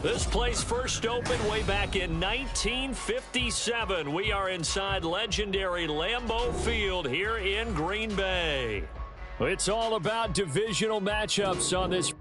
This place first opened way back in 1957. We are inside legendary Lambeau Field here in Green Bay. It's all about divisional matchups on this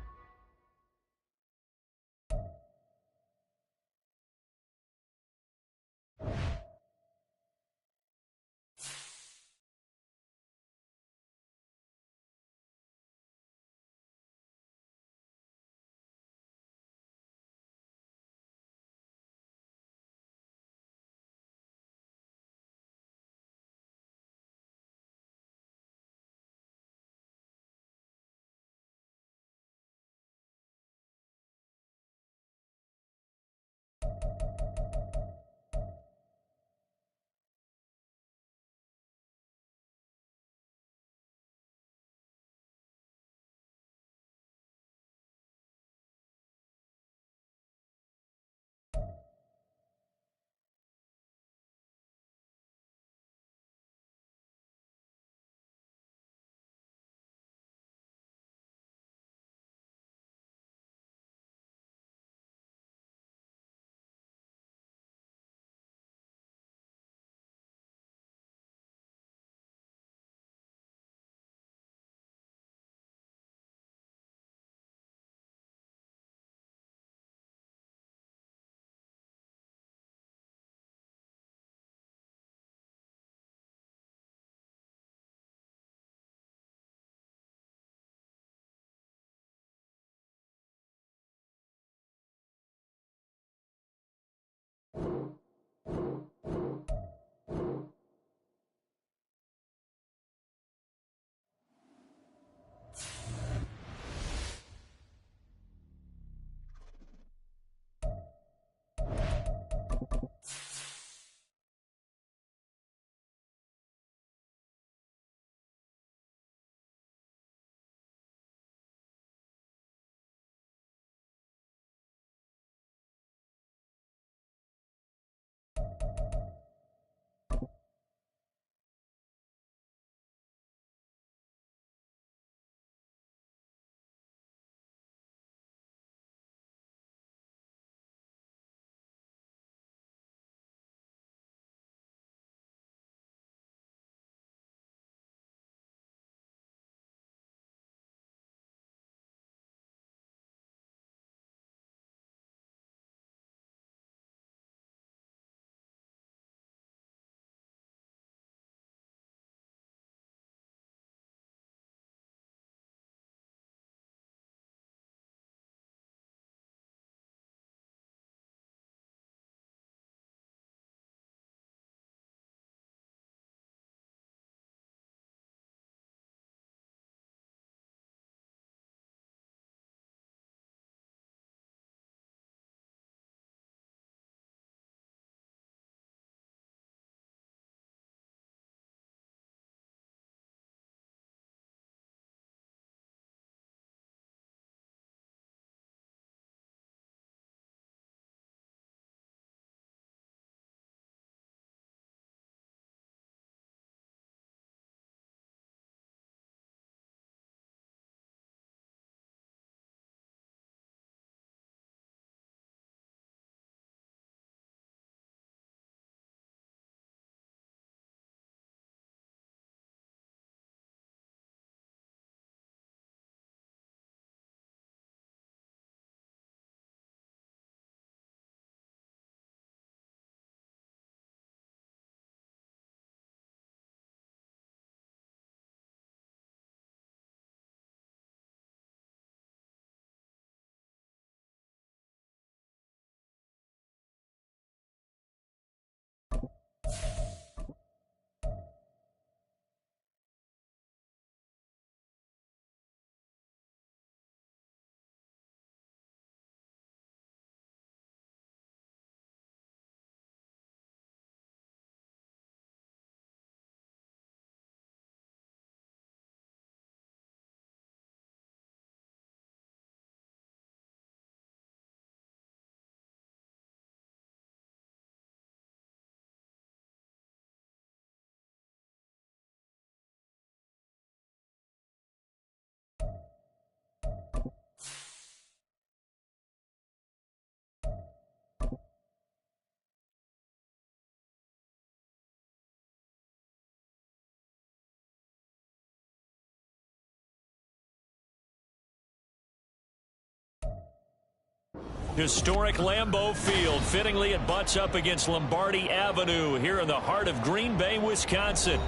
Historic Lambeau Field. Fittingly, it butts up against Lombardi Avenue here in the heart of Green Bay, Wisconsin.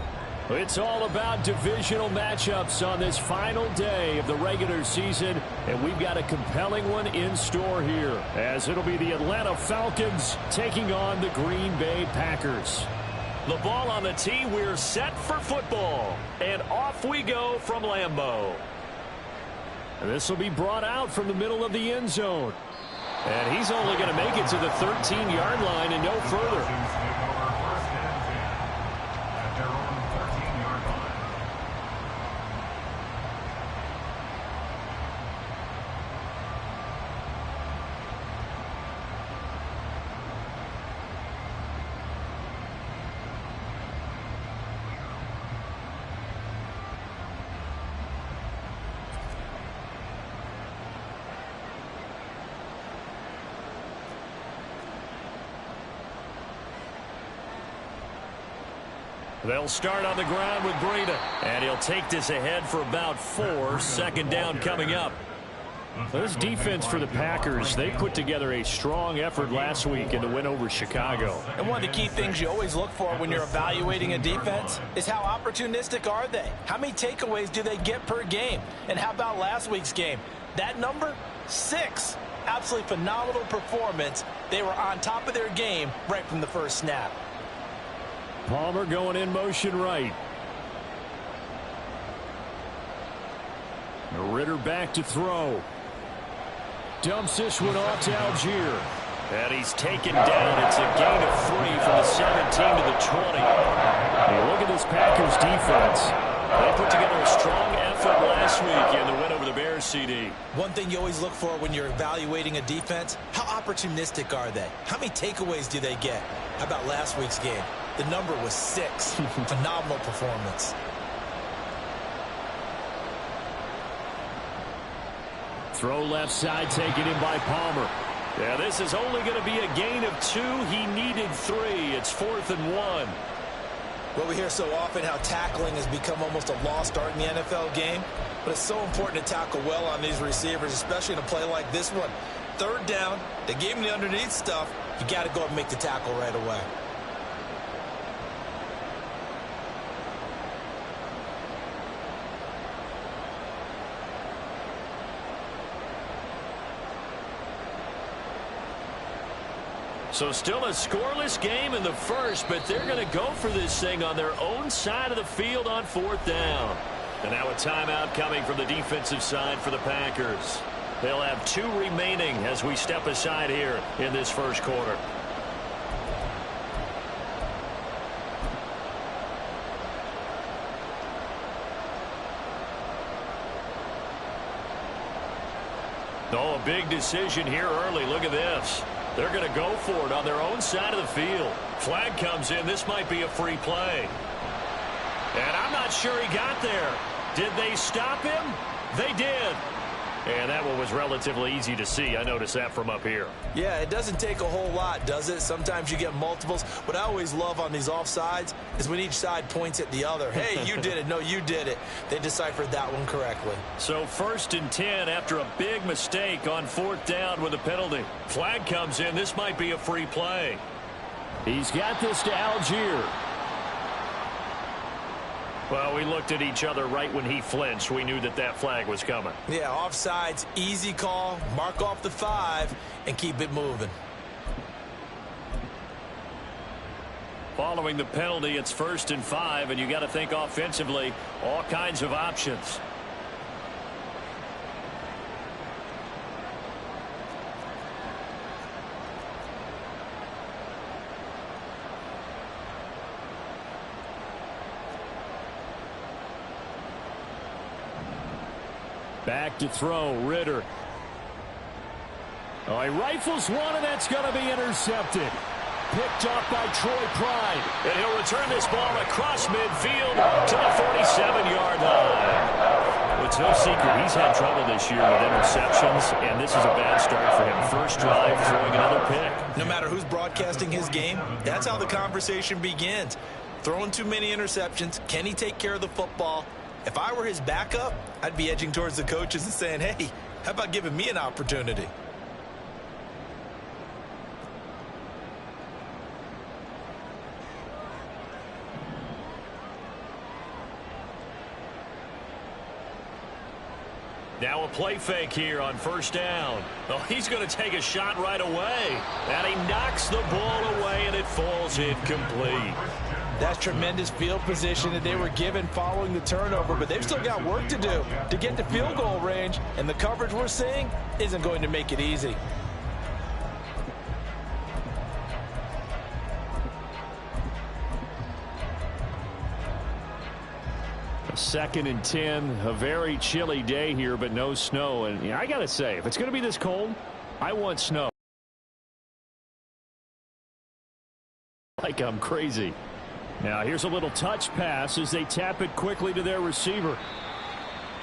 It's all about divisional matchups on this final day of the regular season, and we've got a compelling one in store here, as it'll be the Atlanta Falcons taking on the Green Bay Packers. The ball on the tee, we're set for football, and off we go from Lambeau. This will be brought out from the middle of the end zone. And he's only going to make it to the 13-yard line and no further. They'll start on the ground with Breida. And he'll take this ahead for about 4. Second down coming up. This defense for the Packers, they put together a strong effort last week in the win over Chicago. And one of the key things you always look for when you're evaluating a defense is how opportunistic are they? How many takeaways do they get per game? And how about last week's game? That number? 6. Absolutely phenomenal performance. They were on top of their game right from the first snap. Palmer going in motion right. Ritter back to throw. Dumps this one off to Algier. And he's taken down. It's a gain of 3 from the 17 to the 20. Hey, look at this Packers defense. They put together a strong effort last week in the win over the Bears, CD. One thing you always look for when you're evaluating a defense, how opportunistic are they? How many takeaways do they get? How about last week's game? The number was 6. Phenomenal performance. Throw left side, taken in by Palmer. Yeah, this is only going to be a gain of 2. He needed 3. It's 4th and 1. Well, we hear so often how tackling has become almost a lost art in the NFL game. But it's so important to tackle well on these receivers, especially in a play like this one. 3rd down, they gave him the underneath stuff. You got to go and make the tackle right away. So still a scoreless game in the first, but they're going to go for this thing on their own side of the field on 4th down. And now a timeout coming from the defensive side for the Packers. They'll have 2 remaining as we step aside here in this first quarter. Oh, a big decision here early. Look at this. They're going to go for it on their own side of the field. Flag comes in. This might be a free play. And I'm not sure he got there. Did they stop him? They did. And that one was relatively easy to see. I noticed that from up here. Yeah, it doesn't take a whole lot, does it? Sometimes you get multiples. What I always love on these offsides is when each side points at the other. Hey, you did it. No, you did it. They deciphered that one correctly. So 1st and 10 after a big mistake on 4th down with a penalty. Flag comes in. This might be a free play. He's got this to Algier. Well, we looked at each other right when he flinched. We knew that that flag was coming. Yeah, offsides, easy call. Mark off the 5 and keep it moving. Following the penalty, it's 1st and 5, and you got to think offensively, all kinds of options. Back to throw, Ritter. Oh, he rifles one, and that's going to be intercepted. Picked off by Troy Pride. And he'll return this ball across midfield to the 47-yard line. Well, it's no secret he's had trouble this year with interceptions, and this is a bad start for him. First drive, throwing another pick. No matter who's broadcasting his game, that's how the conversation begins. Throwing too many interceptions. Can he take care of the football? If I were his backup, I'd be edging towards the coaches and saying, hey, how about giving me an opportunity? Now a play fake here on first down. Oh, he's going to take a shot right away. And he knocks the ball away, and it falls incomplete. That's tremendous field position that they were given following the turnover, but they've still got work to do to get to field goal range, and the coverage we're seeing isn't going to make it easy. Second and 10, a very chilly day here, but no snow. And I got to say, if it's going to be this cold, I want snow. Like I'm crazy. Now here's a little touch pass as they tap it quickly to their receiver.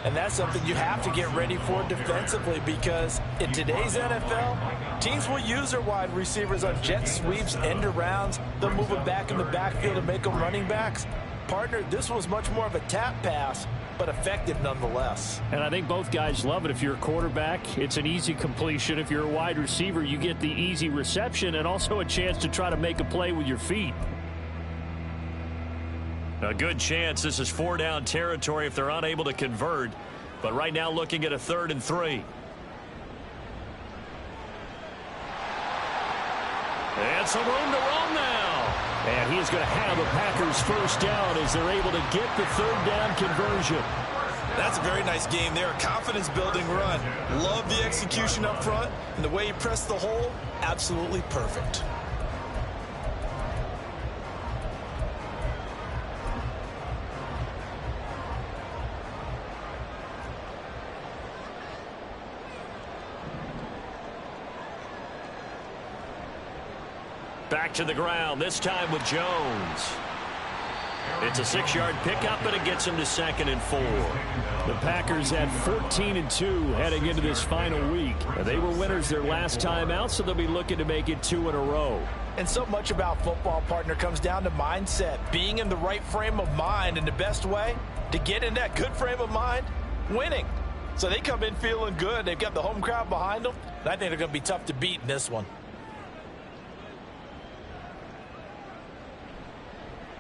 And that's something you have to get ready for defensively, because in today's NFL, teams will use their wide receivers on jet sweeps, end arounds. They'll move it back in the backfield and make them running backs. Partner, this was much more of a tap pass, but effective nonetheless. And I think both guys love it. If you're a quarterback, it's an easy completion. If you're a wide receiver, you get the easy reception and also a chance to try to make a play with your feet. A good chance this is 4-down territory if they're unable to convert. But right now looking at a 3rd and 3. And some room to run now. And he's going to have a Packers first down as they're able to get the 3rd down conversion. That's a very nice game there. A confidence-building run. Love the execution up front. And the way he pressed the hole, absolutely perfect. Back to the ground, this time with Jones. It's a 6-yard pickup, and it gets him to 2nd and 4. The Packers had 14-2 heading into this final week. They were winners their last time out, so they'll be looking to make it 2 in a row. And so much about football, partner, comes down to mindset. Being in the right frame of mind, and the best way to get in that good frame of mind, winning. So they come in feeling good. They've got the home crowd behind them, and I think they're going to be tough to beat in this one.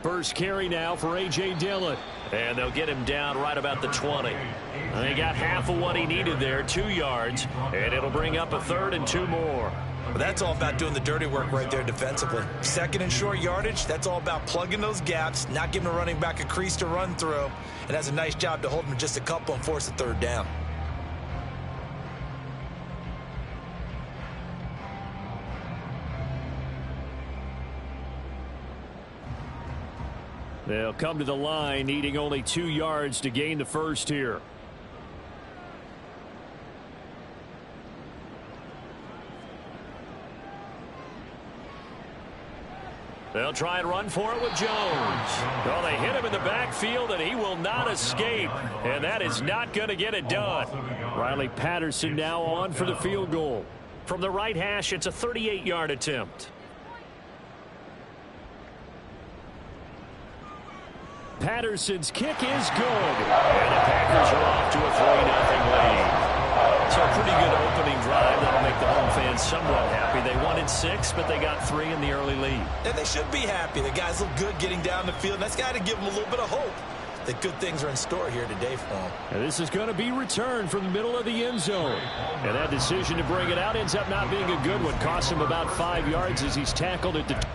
First carry now for A.J. Dillon. And they'll get him down right about the 20. They got half of what he needed there, 2 yards. And it'll bring up a 3rd and 2 more. Well, that's all about doing the dirty work right there defensively. 2nd and short yardage, that's all about plugging those gaps, not giving a running back a crease to run through. And that's a nice job to hold him just a couple and force a 3rd down. They'll come to the line, needing only 2 yards to gain the first here. They'll try and run for it with Jones. Well, they hit him in the backfield, and he will not escape. And that is not going to get it done. Riley Patterson now on for the field goal. From the right hash, it's a 38-yard attempt. Patterson's kick is good. And the Packers are off to a 3-0 lead. So a pretty good opening drive. That'll make the home fans somewhat happy. They wanted 6, but they got 3 in the early lead. And they should be happy. The guys look good getting down the field. That's got to give them a little bit of hope that good things are in store here today for them. And this is going to be returned from the middle of the end zone. And that decision to bring it out ends up not being a good one. Costs him about 5 yards as he's tackled at the...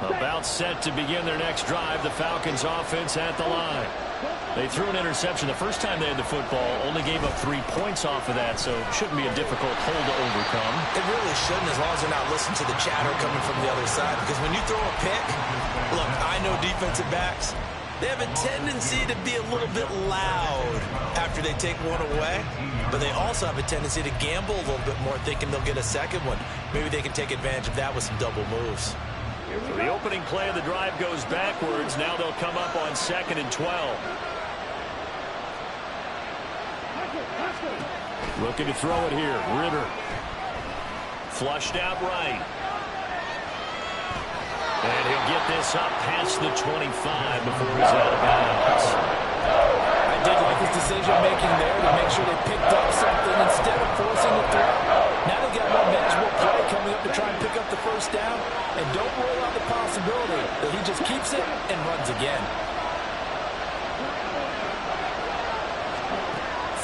About set to begin their next drive. The Falcons offense at the line. They threw an interception the first time they had the football, only gave up 3 points off of that, so it shouldn't be a difficult hole to overcome. It really shouldn't, as long as they're not listening to the chatter coming from the other side, because when you throw a pick, look, I know defensive backs, they have a tendency to be a little bit loud after they take one away, but they also have a tendency to gamble a little bit more, thinking they'll get a second one. Maybe they can take advantage of that with some double moves. So the opening play of the drive goes backwards. Now they'll come up on 2nd and 12. Looking to throw it here. Ritter. Flushed out right. And he'll get this up past the 25 before he's out of bounds. I did like his decision-making there to make sure they picked up something instead of forcing the throw. Now they got more manageable play coming up to try and pick up the first down. And don't rule out the possibility that he just keeps it and runs again.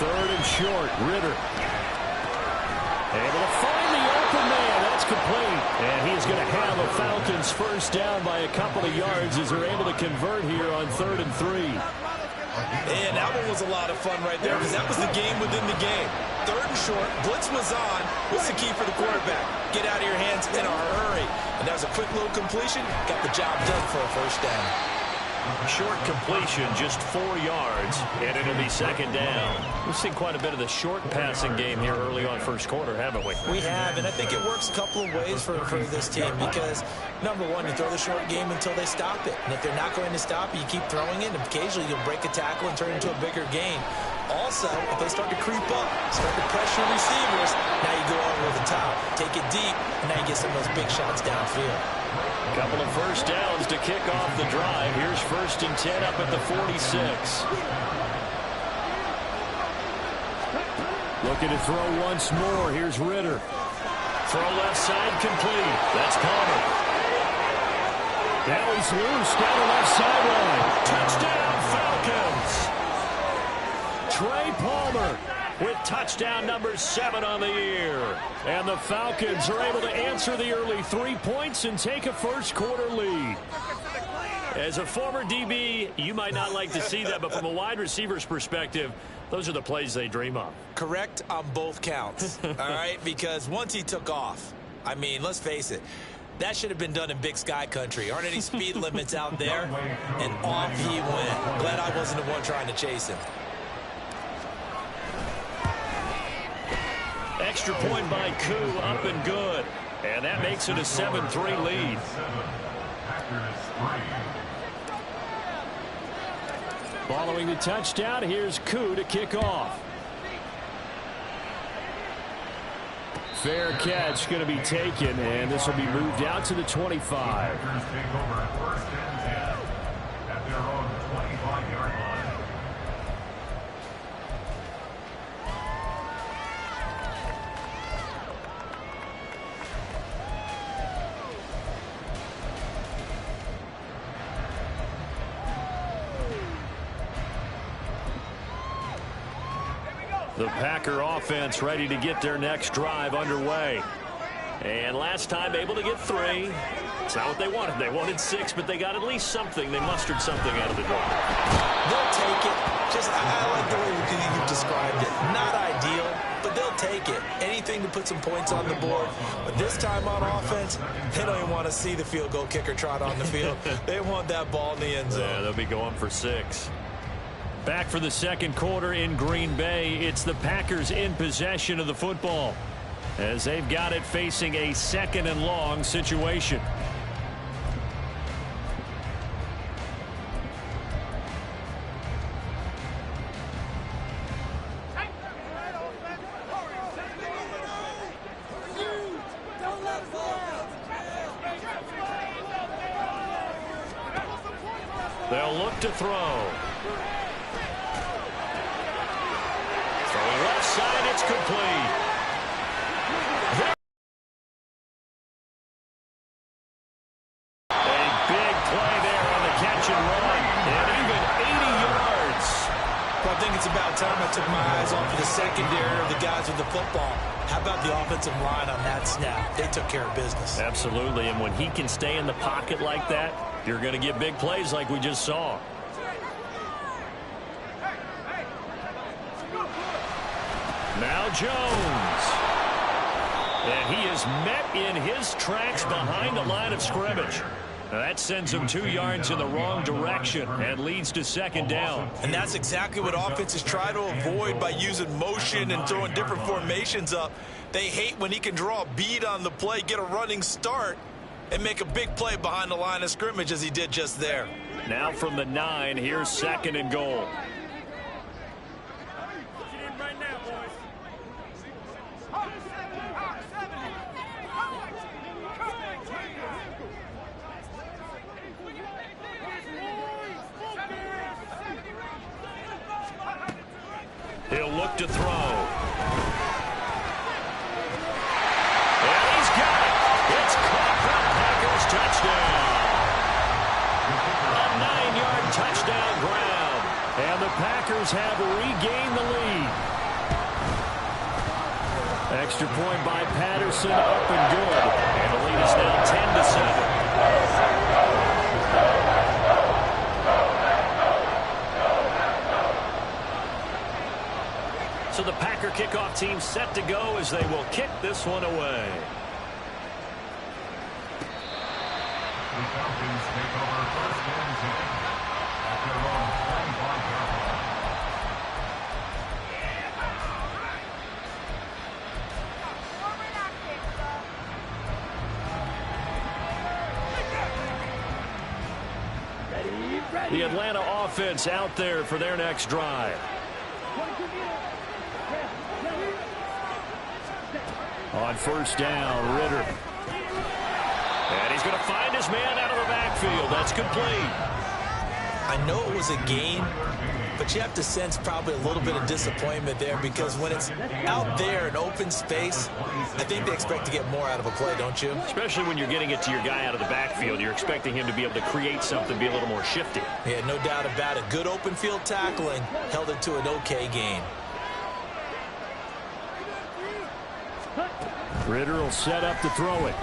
3rd and short. Ritter. Able to find the open man. That's complete. And he's going to have a Falcons first down by a couple of yards as they're able to convert here on 3rd and 3. And that one was a lot of fun right there because that was the game within the game. 3rd and short. Blitz was on. What's the key for the quarterback? Get out of your hands in a hurry. And that was a quick little completion. Got the job done for a first down. Short completion, just 4 yards, and it'll be 2nd down. We've seen quite a bit of the short passing game here early on first quarter, haven't we? We have, and I think it works a couple of ways for this team because, number one, you throw the short game until they stop it. And if they're not going to stop it, you keep throwing it, and occasionally you'll break a tackle and turn it into a bigger gain. Also, if they start to creep up, start to pressure receivers, now you go over the top, take it deep, and now you get some of those big shots downfield. Couple of first downs to kick off the drive. Here's 1st and 10 up at the 46. Looking to throw once more. Here's Ritter. Throw left side complete. That's Palmer. Now he's loose down the left sideline. Touchdown Falcons. Trey Palmer with touchdown number 7 on the year. And the Falcons are able to answer the early 3 points and take a first quarter lead. As a former DB, you might not like to see that, but from a wide receiver's perspective, those are the plays they dream of. Correct on both counts, all right? Because once he took off, I mean, let's face it, that should have been done in Big Sky country. Aren't any speed limits out there? And off he went. Glad I wasn't the one trying to chase him. Extra point by Koo, up and good. And that makes it a 7-3 lead. Following the touchdown, here's Koo to kick off. Fair catch going to be taken, and this will be moved out to the 25. The Packer offense ready to get their next drive underway. And last time able to get 3. It's not what they wanted. They wanted 6, but they got at least something. They mustered something out of the drive. They'll take it. I like the way you described it. Not ideal, but they'll take it. Anything to put some points on the board. But this time on offense, they don't even want to see the field goal kicker trot on the field. They want that ball in the end zone. Yeah, they'll be going for 6. Back for the second quarter in Green Bay. It's the Packers in possession of the football as they've got it facing a 2nd and long situation. They'll look to throw. Left side, it's complete. A big play there on the catch and run, and even 80 yards. Well, I think it's about time I took my eyes off of the secondary of the guys with the football. How about the offensive line on that snap? They took care of business. Absolutely, and when he can stay in the pocket like that, you're going to get big plays like we just saw. Now Jones. And he is met in his tracks behind the line of scrimmage. Now that sends him 2 yards in the wrong direction and leads to 2nd down. And that's exactly what offenses try to avoid by using motion and throwing different formations up. They hate when he can draw a bead on the play, get a running start, and make a big play behind the line of scrimmage as he did just there. Now from the 9, here's 2nd and goal. He'll look to throw. And he's got it. It's caught for a Packers touchdown. A 9-yard touchdown ground. And the Packers have regained the lead. Extra point by Patterson, up and good. And the lead is now 10-7. So the Packer kickoff team set to go as they will kick this one away. The Falcons take over 1st and 10 at their own 25-yard line. The Atlanta offense out there for their next drive. On 1st down, Ritter. And he's going to find his man out of the backfield. That's complete. I know it was a gain, but you have to sense probably a little bit of disappointment there because when it's out there in open space, I think they expect to get more out of a play, don't you? Especially when you're getting it to your guy out of the backfield. You're expecting him to be able to create something, be a little more shifty. Yeah, no doubt about it. Good open field tackling held it to an okay gain. Ritter will set up to throw it.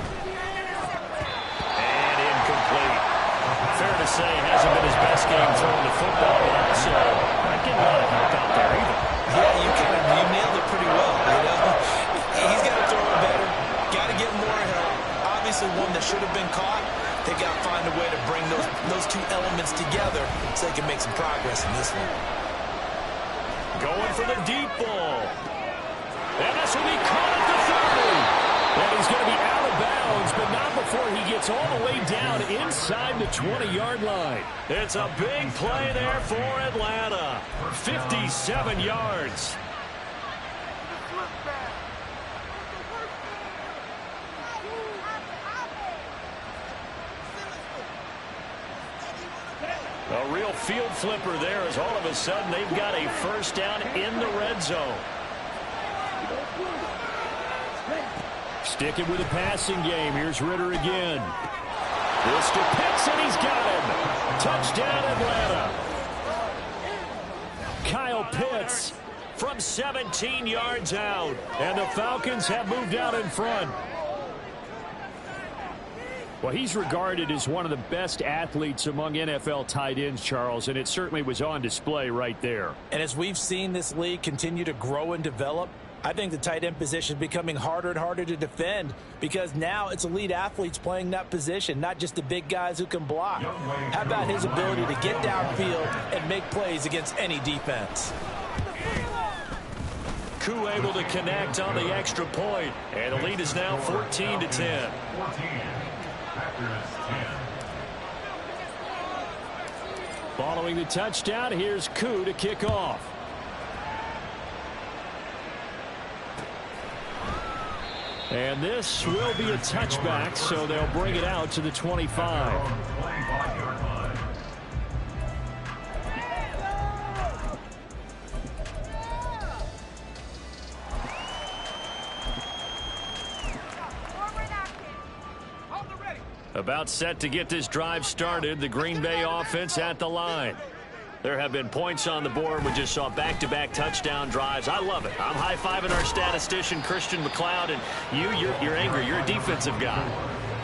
And incomplete. Fair to say, hasn't been his best game throwing the football, so not getting a lot of help out there either. Yeah, you nailed it pretty well, you know. He's got to throw it better. Got to get more help. Obviously one that should have been caught. They got to find a way to bring those two elements together so they can make some progress in this one. Going for the deep ball. And this will be caught at the 30. And he's going to be out of bounds, but not before he gets all the way down inside the 20-yard line. It's a big play there for Atlanta. 57 yards. A real field flipper there as all of a sudden they've got a 1st down in the red zone. Sticking with the passing game. Here's Ritter again. This to Pitts, and he's got him. Touchdown, Atlanta. Kyle Pitts from 17 yards out. And the Falcons have moved out in front. Well, he's regarded as one of the best athletes among NFL tight ends, Charles, and it certainly was on display right there. And as we've seen this league continue to grow and develop, I think the tight end position is becoming harder and harder to defend because now it's elite athletes playing that position, not just the big guys who can block. How about his ability to get downfield and make plays against any defense? Koo able to connect on the extra point, and the lead is now 14-10. 14. Packers 10. Following the touchdown, here's Koo to kick off. And this will be a touchback, so they'll bring it out to the 25. About set to get this drive started, the Green Bay offense at the line. There have been points on the board. We just saw back-to-back touchdown drives. I love it. I'm high-fiving our statistician, Christian McLeod, and you're angry. You're a defensive guy.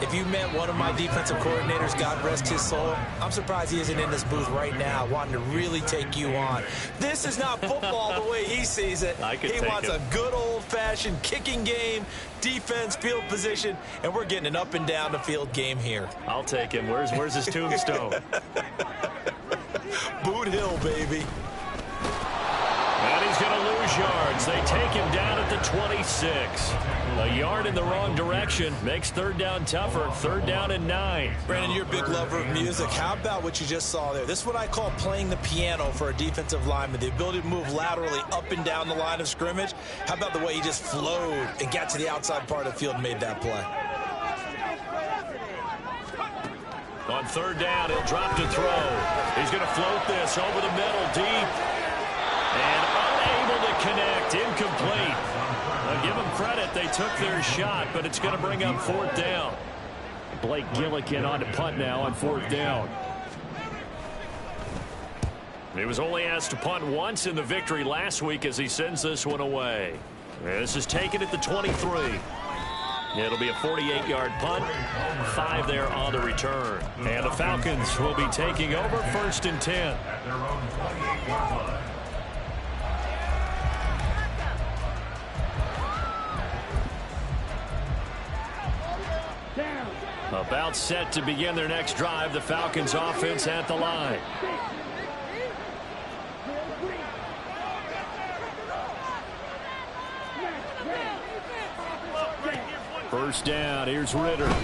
If you met one of my defensive coordinators, God rest his soul, I'm surprised he isn't in this booth right now wanting to really take you on. This is not football the way he sees it. He wants a good old-fashioned kicking game, defense, field position, and we're getting an up-and-down-the-field game here. I'll take him. Where's his tombstone? Boot Hill, baby. And he's going to lose lose yards. They take him down at the 26. A yard in the wrong direction makes third down tougher. Third down and 9. Brandon, you're a big lover of music. How about what you just saw there? This is what I call playing the piano for a defensive lineman. The ability to move laterally up and down the line of scrimmage. How about the way he just flowed and got to the outside part of the field and made that play? On third down, he'll drop to throw. He's going to float this over the middle, deep. And unable to connect, incomplete. I'll give them credit, they took their shot, but it's going to bring up fourth down. Blake Gillikin on to punt now on fourth down. He was only asked to punt once in the victory last week as he sends this one away. This is taken at the 23. It'll be a 48-yard punt, 5 there on the return. And the Falcons will be taking over first and 10. At their own 28-yard line. About set to begin their next drive. The Falcons offense at the line. First down. Here's Ritter. And he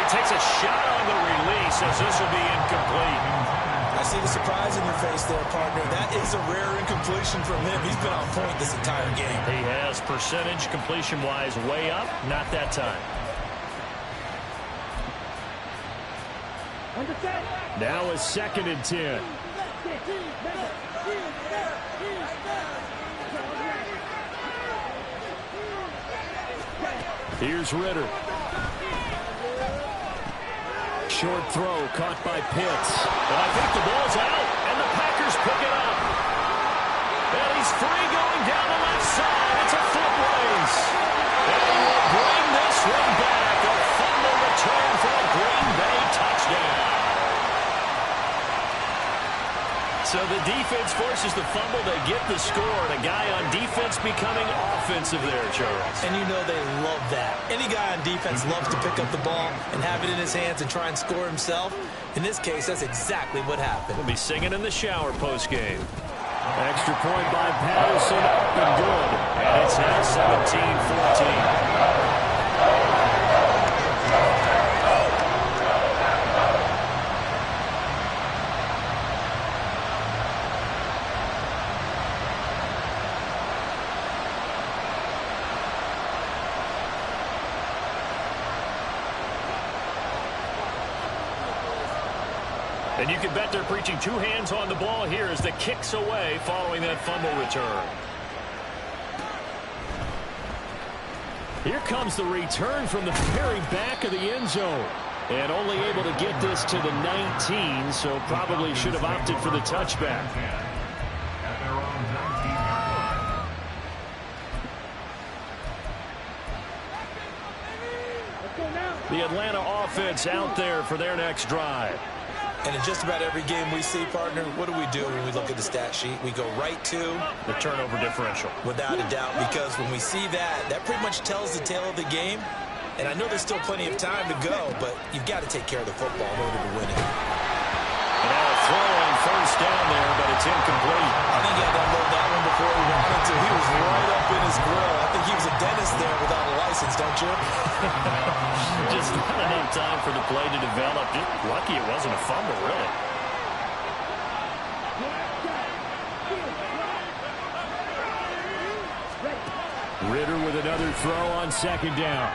takes a shot on the release as this will be incomplete. I see the surprise in your face there, partner. That is a rare incompletion from him. He's been on point this entire game. He has percentage completion-wise way up. Not that time. Now a second and 10. Here's Ritter. Short throw caught by Pitts. But I think the ball's out, and the Packers pick it up. And he's free going down the left side. It's a foot race. And he will bring this one back. A fumble return for a Green Bay touchdown. So the defense forces the fumble. They get the score. And a guy on defense becoming offensive there, Charles. And you know they love that. Any guy on defense loves to pick up the ball and have it in his hands and try and score himself. In this case, that's exactly what happened. We'll be singing in the shower postgame. Extra point by Patterson, up and good. And it's now 17-14. And you can bet they're preaching two hands on the ball here as the kick's away following that fumble return. Here comes the return from the very back of the end zone. And only able to get this to the 19, so probably should have opted for the touchback. At their own 19-yard line. The Atlanta offense out there for their next drive. And in just about every game we see, partner, what do we do when we look at the stat sheet? We go right to the turnover differential. Without a doubt, because when we see that, that pretty much tells the tale of the game. And I know there's still plenty of time to go, but you've got to take care of the football in order to win it. And now a throw on first down there, but it's incomplete. I think he had to unload that one before he went into. He was right up in his grill. I think he was a dentist there without a license, don't you? Just not enough time for the play to develop. Just lucky it wasn't a fumble, really. Ritter with another throw on second down.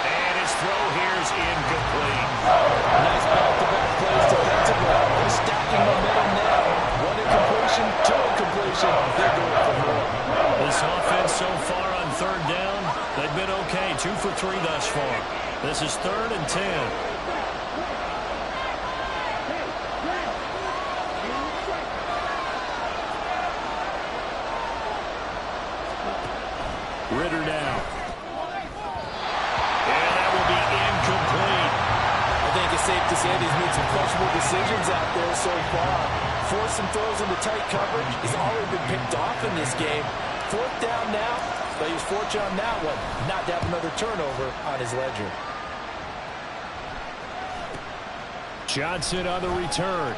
And his throw here is incomplete. Nice back-to-back plays defensively. They're stacking momentum now. One incompletion, two incompletion. They're going for more. This offense so far on third down, they've been okay. 2 for 3 thus far. This is 3rd and 10. Ritter now. And that will be incomplete. I think it's safe to say he's made some questionable decisions out there so far. Forced some throws into tight coverage. He's already been picked off in this game. 4th down now, but he was fortunate on that one not to have another turnover on his ledger. Johnson on the return.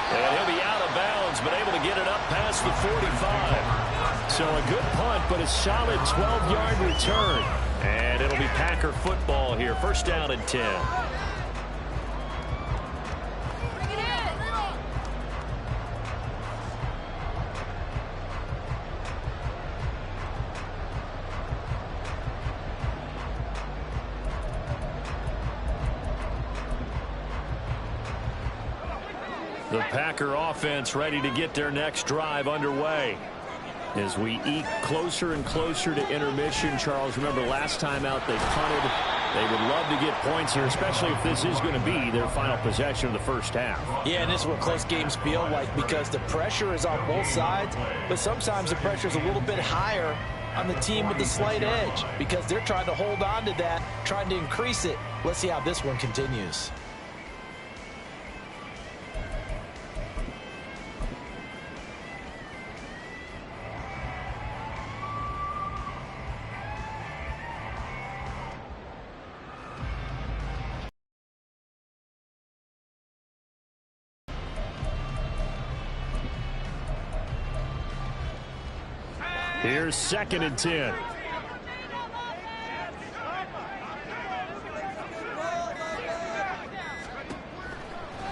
And he'll be out of Fields, but able to get it up past the 45. So a good punt, but a solid 12-yard return. And it'll be Packer football here. First down and 10. The Packer offense ready to get their next drive underway. As we eke closer and closer to intermission, Charles, remember last time out they punted. They would love to get points here, especially if this is going to be their final possession of the first half. Yeah, and this is what close games feel like because the pressure is on both sides, but sometimes the pressure is a little bit higher on the team with the slight edge because they're trying to hold on to that, trying to increase it. Let's see how this one continues. Here's 2nd and 10.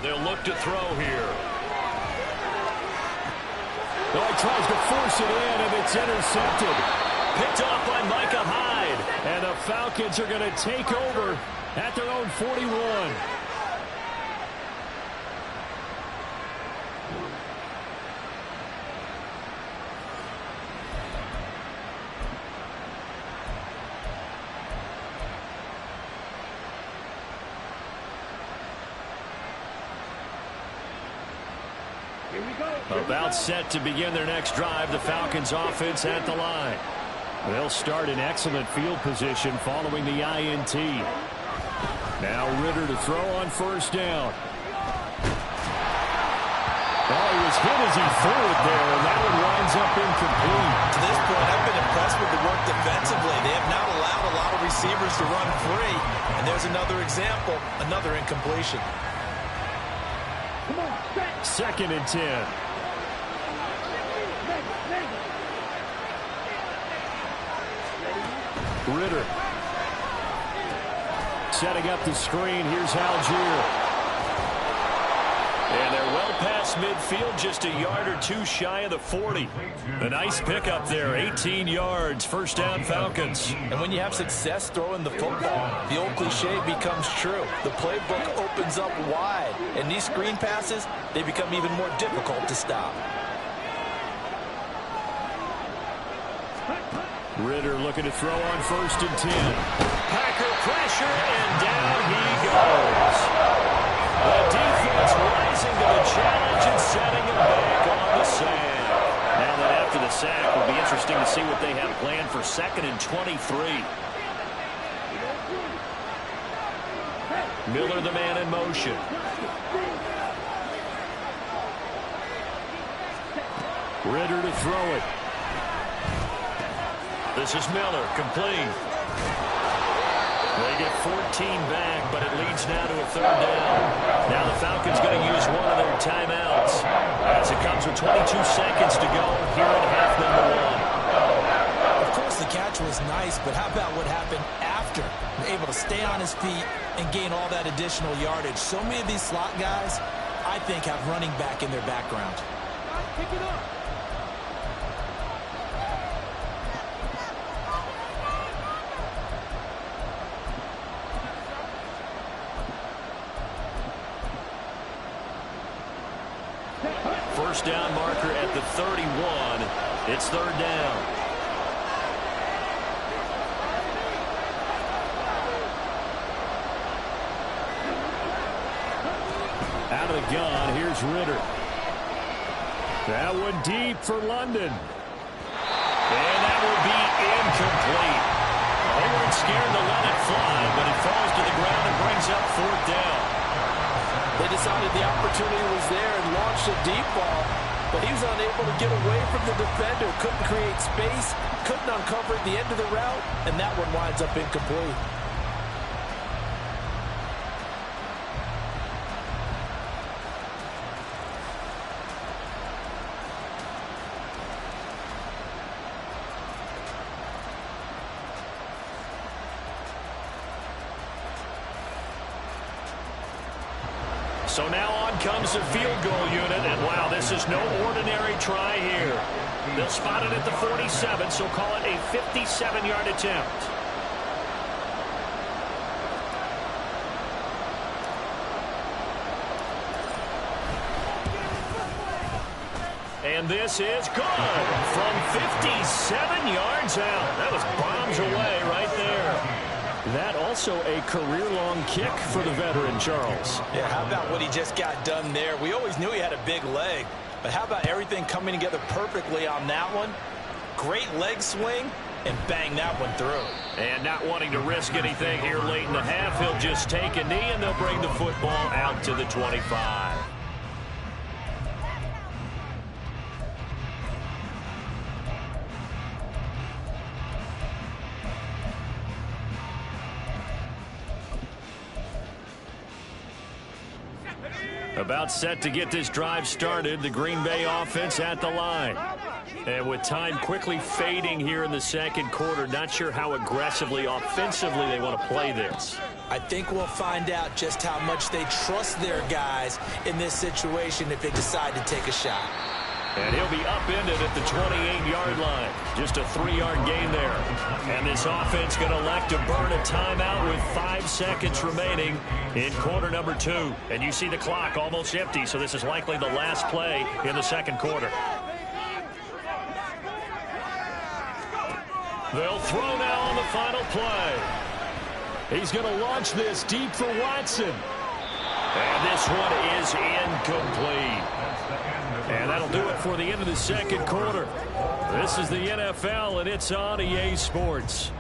They'll look to throw here. Oh, he tries to force it in, and it's intercepted. Picked off by Micah Hyde. And the Falcons are going to take over at their own 41. About set to begin their next drive, the Falcons offense at the line. They'll start in excellent field position following the INT. Now Ritter to throw on first down. Oh, he was hit as he threw it there, and that one winds up incomplete. To this point, I've been impressed with the work defensively. They have not allowed a lot of receivers to run free. And there's another example, another incompletion. 2nd and 10. Ritter. Setting up the screen. Here's Algier. And they're well past midfield, just a yard or two shy of the 40. A nice pickup there, 18 yards, first down Falcons. And when you have success throwing the football, the old cliche becomes true. The playbook opens up wide, and these screen passes, they become even more difficult to stop. Ritter looking to throw on 1st and 10. Packer pressure, and down he goes. The defense rising to the challenge and setting him back on the sand. Now that after the sack, will be interesting to see what they have planned for 2nd and 23. Miller, the man in motion. Ritter to throw it. This is Miller, complete. They get 14 back, but it leads now to a 3rd down. Now the Falcons going to use one of their timeouts as it comes with 22 seconds to go here in half number 1. Of course, the catch was nice, but how about what happened after? Able to stay on his feet and gain all that additional yardage. So many of these slot guys, I think, have running back in their background. Pick it up. First down marker at the 31. It's 3rd down. Out of the gun, here's Ritter. That one deep for London. And that will be incomplete. They weren't scared to let it fly, but it falls to the ground and brings up 4th down. They decided the opportunity was there and launched a deep ball, but he was unable to get away from the defender, couldn't create space, couldn't uncover the end of the route, and that one winds up incomplete. So now on comes the field goal unit, and wow, this is no ordinary try here. They'll spot it at the 47, so call it a 57-yard attempt. And this is good from 57 yards out. That was bombs away right there. That also a career-long kick for the veteran, Charles. Yeah, how about what he just got done there? We always knew he had a big leg, but how about everything coming together perfectly on that one? Great leg swing, and bang that one through. And not wanting to risk anything here late in the half, he'll just take a knee, and they'll bring the football out to the 25. About set to get this drive started, the Green Bay offense at the line. And with time quickly fading here in the second quarter, not sure how aggressively, offensively they want to play this. I think we'll find out just how much they trust their guys in this situation if they decide to take a shot. And he'll be upended at the 28-yard line. Just a 3-yard gain there. And this offense going to elect to burn a timeout with 5 seconds remaining in quarter number 2. And you see the clock almost empty, so this is likely the last play in the second quarter. They'll throw now on the final play. He's going to launch this deep for Watson. And this one is incomplete. And that'll do it for the end of the second quarter. This is the NFL, and it's on EA Sports.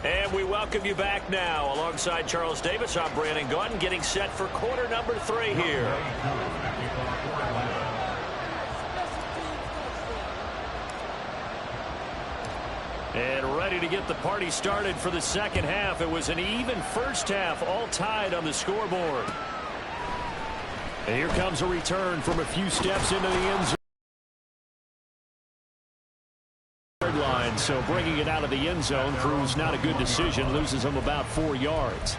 And we welcome you back now. Alongside Charles Davis, I'm Brandon Gaudin, getting set for quarter number 3 here. And ready to get the party started for the second half. It was an even first half, all tied on the scoreboard. And here comes a return from a few steps into the end zone. Line, so bringing it out of the end zone proves not a good decision, loses him about 4 yards.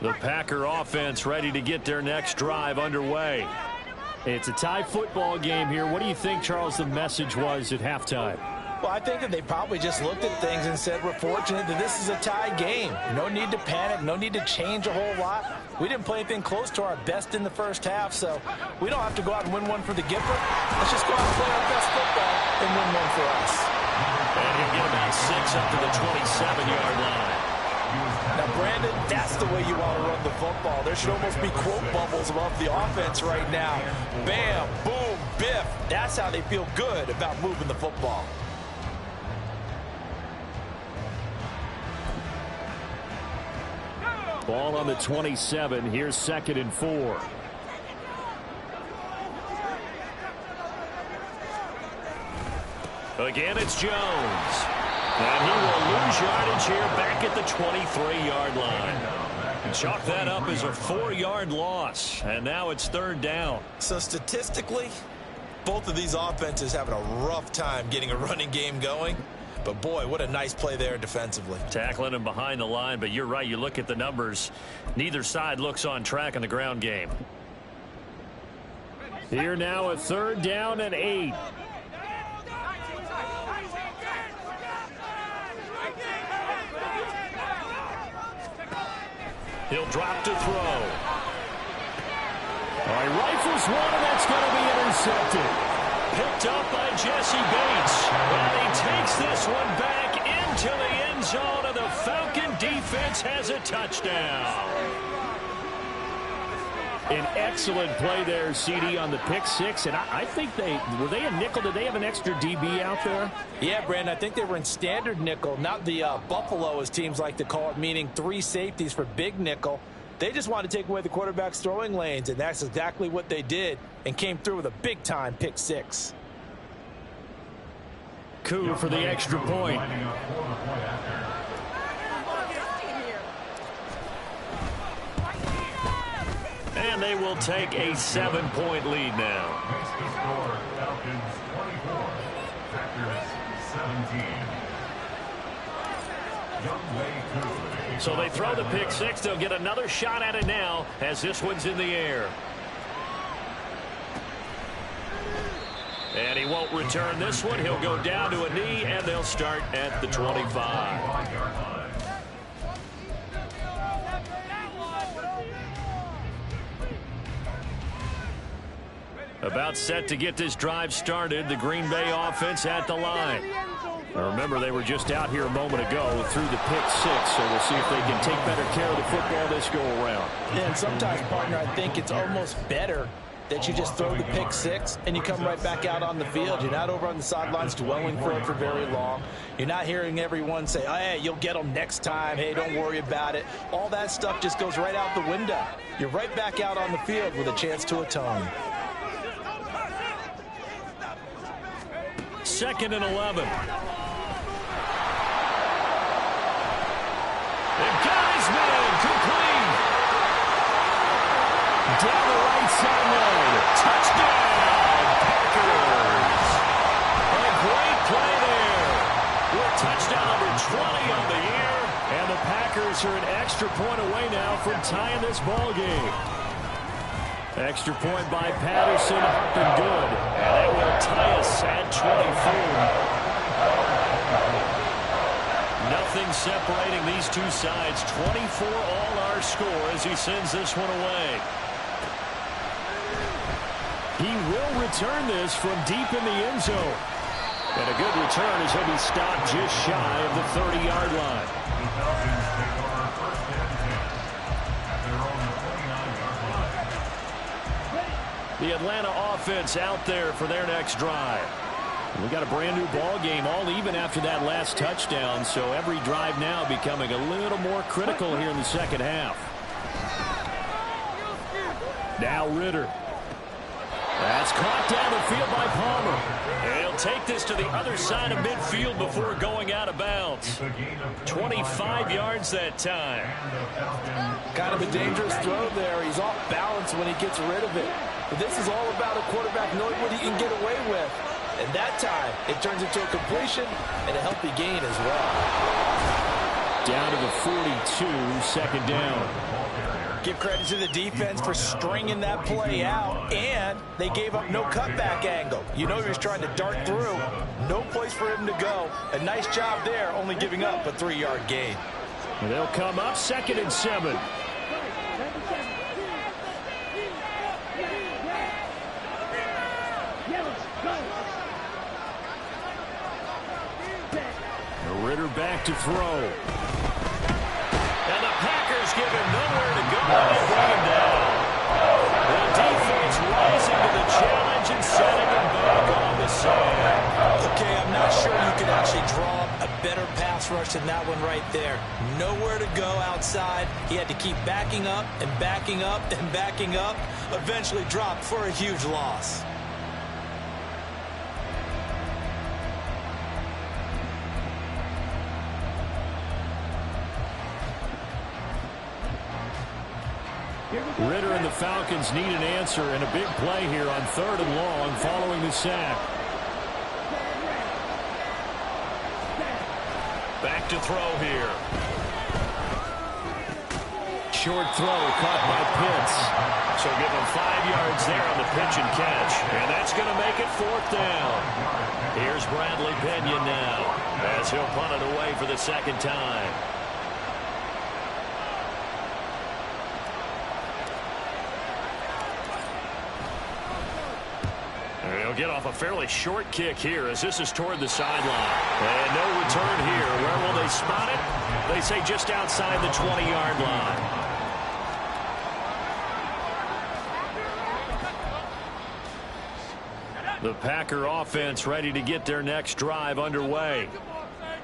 The Packer offense ready to get their next drive underway. It's a tie football game here. What do you think, Charles, the message was at halftime? Well, I think that they probably just looked at things and said, we're fortunate that this is a tie game. No need to panic. No need to change a whole lot. We didn't play anything close to our best in the first half, so we don't have to go out and win one for the Gipper. Let's just go out and play our best football and win one for us. And he'll get about 6 up to the 27-yard line. Now, Brandon, that's the way you want to run the football. There should almost be quote bubbles above the offense right now. Bam, boom, biff. That's how they feel good about moving the football. Ball on the 27. Here's 2nd and 4. Again, it's Jones. And he will lose yardage here back at the 23-yard line. And chalk that up as a 4-yard loss. And now it's 3rd down. So statistically, both of these offenses having a rough time getting a running game going. But, boy, what a nice play there defensively. Tackling him behind the line, but you're right. You look at the numbers. Neither side looks on track in the ground game. Here now a 3rd down and 8. He'll drop to throw. All right, rifles one, and that's going to be intercepted. Picked up by Jesse Bates. And he takes this one back into the end zone, and the Falcon defense has a touchdown. An excellent play there, CD, on the pick six. And I think were they a nickel? Did they have an extra DB out there? Yeah, Brandon, I think they were in standard nickel, not the Buffalo, as teams like to call it, meaning 3 safeties for big nickel. They just wanted to take away the quarterback's throwing lanes, and that's exactly what they did and came through with a big-time pick six. Coup for the extra point. And they will take a 7-point lead now. Makes the score Falcons 24, Packers 17. So they throw the pick six. They'll get another shot at it now as this one's in the air. And he won't return this one. He'll go down to a knee, and they'll start at the 25. About set to get this drive started. The Green Bay offense at the line. Now remember, they were just out here a moment ago through the pick six, so we'll see if they can take better care of the football this go around. And sometimes, partner, I think it's almost better that you just throw the pick six and you come right back out on the field. You're not over on the sidelines dwelling for it for very long. You're not hearing everyone say, oh, hey, you'll get them next time. Hey, don't worry about it. All that stuff just goes right out the window. You're right back out on the field with a chance to atone. 2nd and 11. And got his man complete. Down the right sideline. Touchdown, Packers. A great play there. With touchdown number 20 on the year. And the Packers are an extra point away now from tying this ball game. Extra point by Patterson, up and good. And that will tie us at 24. Nothing separating these two sides. 24 all our score as he sends this one away. He will return this from deep in the end zone. And a good return as he'll be stopped just shy of the 30-yard line. The Falcons take over 1st and 10 at their own 29-yard line. The Atlanta offense out there for their next drive. We got a brand new ball game, all even after that last touchdown, so every drive now becoming a little more critical here in the second half. Now Ritter. That's caught down the field by Palmer. And he'll take this to the other side of midfield before going out of bounds. 25 yards that time. Kind of a dangerous throw there. He's off balance when he gets rid of it. But this is all about a quarterback knowing what he can get away with. And that time, it turns into a completion and a healthy gain as well. Down to the 42, 2nd down. Give credit to the defense for stringing that play out, and they gave up no cutback angle. You know he was trying to dart through. No place for him to go. A nice job there, only giving up a 3-yard gain. And they'll come up 2nd and 7. Ritter back to throw. And the Packers give him nowhere to go and they bring him down. The defense rising to the challenge and setting him back on the sand. Okay, I'm not sure you could actually draw a better pass rush than that one right there. Nowhere to go outside. He had to keep backing up and backing up and backing up. Eventually dropped for a huge loss. Ritter and the Falcons need an answer and a big play here on 3rd and long following the sack. Back to throw here. Short throw caught by Pitts. So give him 5 yards there on the pitch and catch. And that's going to make it 4th down. Here's Bradley Pinion now as he'll punt it away for the 2nd time. He'll get off a fairly short kick here as this is toward the sideline. And no return here. Where will they spot it? They say just outside the 20-yard line. The Packer offense ready to get their next drive underway.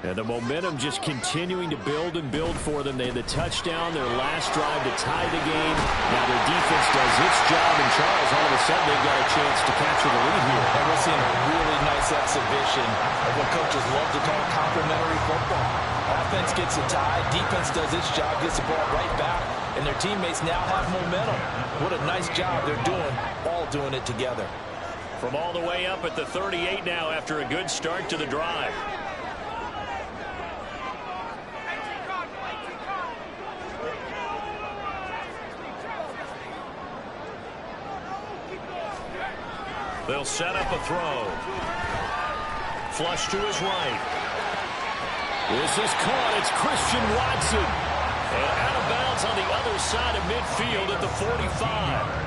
And the momentum just continuing to build and build for them. They had the touchdown, their last drive to tie the game. Now their defense does its job, and Charles, all of a sudden, they've got a chance to capture the lead here. And we're seeing a really nice exhibition of what coaches love to call complementary football. Offense gets a tie, defense does its job, gets the ball right back, and their teammates now have momentum. What a nice job they're doing, all doing it together. From all the way up at the 38 now after a good start to the drive. They'll set up a throw. Flush to his right. This is caught. It's Christian Watson. And out of bounds on the other side of midfield at the 45.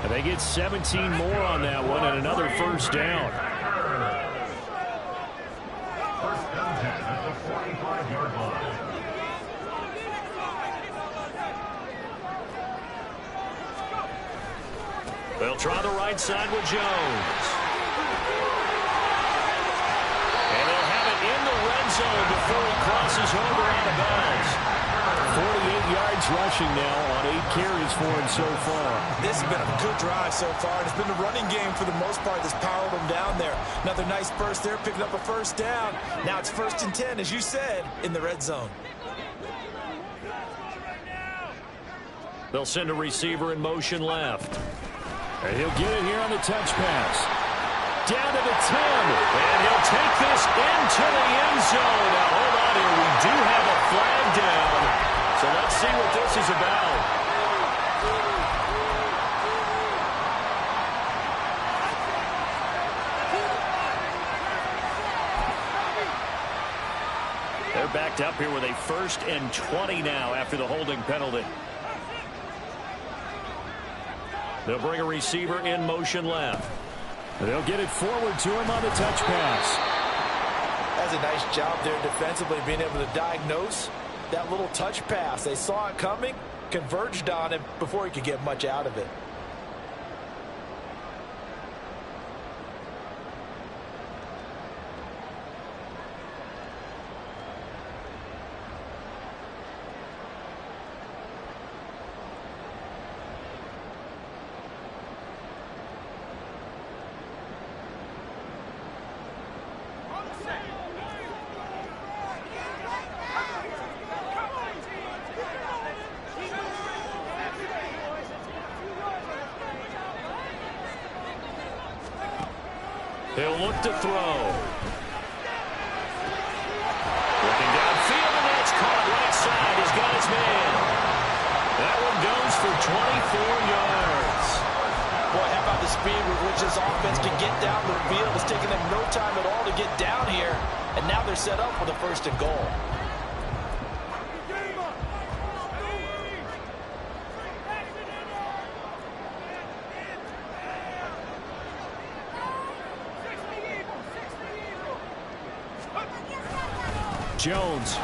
And they get 17 more on that one and another first down. First and 10 at the 45-yard line. They'll try the right side with Jones. And they'll have it in the red zone before he crosses over out of bounds. 48 yards rushing now on 8 carries for him so far. This has been a good drive so far. It's been the running game for the most part that's powered them down there. Another nice burst there, picking up a first down. Now it's 1st and 10, as you said, in the red zone. They'll send a receiver in motion left. And he'll get it here on the touch pass. Down to the 10. And he'll take this into the end zone. Now, hold on here. We do have a flag down. So let's see what this is about. They're backed up here with a 1st and 20 now after the holding penalty. They'll bring a receiver in motion left. They'll get it forward to him on the touch pass. That's a nice job there defensively, being able to diagnose that little touch pass. They saw it coming, converged on it before he could get much out of it. He'll look to throw. Looking downfield, and that's caught right side. He's got his man. That one goes for 24 yards. Boy, how about the speed with which this offense can get down the field? It's taking them no time at all to get down here, and now they're set up for the 1st and goal. Jones